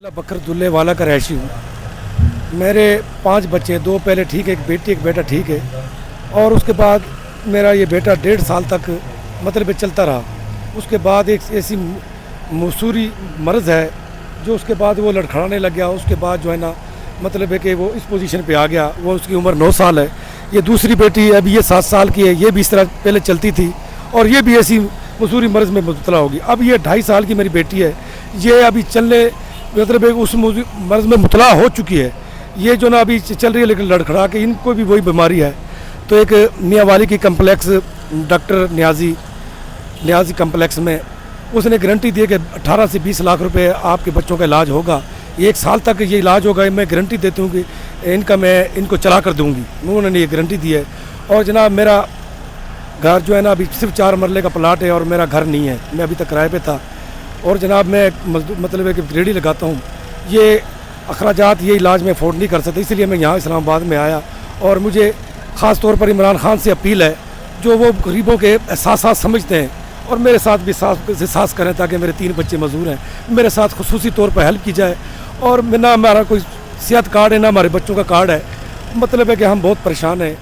बकरदुल्ले वाला का रहायशी हूँ। मेरे 5 बच्चे, 2 पहले ठीक है, एक बेटी एक बेटा ठीक है, और उसके बाद मेरा ये बेटा 1.5 साल तक मतलब चलता रहा। उसके बाद एक ऐसी मसूरी मर्ज़ है जो उसके बाद वो लड़खड़ाने लग गया। उसके बाद जो है ना मतलब है कि वो इस पोजीशन पे आ गया। वो उसकी उम्र 9 साल है। ये दूसरी बेटी अभी ये 7 साल की है। ये भी इस तरह पहले चलती थी और ये भी ऐसी मसूरी मर्ज़ में मुब्तला होगी। अब ये 2.5 साल की मेरी बेटी है। ये अभी चलने मतलब उस मर्ज़ में मुब्तला हो चुकी है। ये जो ना अभी चल रही है लेकिन लड़खड़ा के, इनको भी वही बीमारी है। तो एक मियाँ वाली की कम्प्लेक्स डॉक्टर न्याजी कम्प्लेक्स में उसने गारंटी दी है कि 18 से 20 लाख रुपए आपके बच्चों का इलाज होगा। 1 साल तक ये इलाज होगा। मैं गारंटी देती हूँ कि इनको चला कर दूँगी। उन्होंने ये गारंटी दी है। और जनाब मेरा घर जो है ना अभी सिर्फ 4 मरले का प्लाट है और मेरा घर नहीं है। मैं अभी तक किराए पे था। और जनाब मैं मतलब है कि रेडी लगाता हूँ। ये अखराजात ये इलाज में अफोर्ड नहीं कर सकते, इसलिए मैं यहाँ इस्लामाबाद में आया। और मुझे ख़ास तौर पर इमरान खान से अपील है जो वो गरीबों के एहसास समझते हैं और मेरे साथ भी एहसास करें ताकि मेरे 3 बच्चे मजदूर हैं, मेरे साथ खुसूसी तौर पर हेल्प की जाए। और ना हमारा कोई सेहत कार्ड है ना हमारे बच्चों का कार्ड है। मतलब है कि हम बहुत परेशान हैं।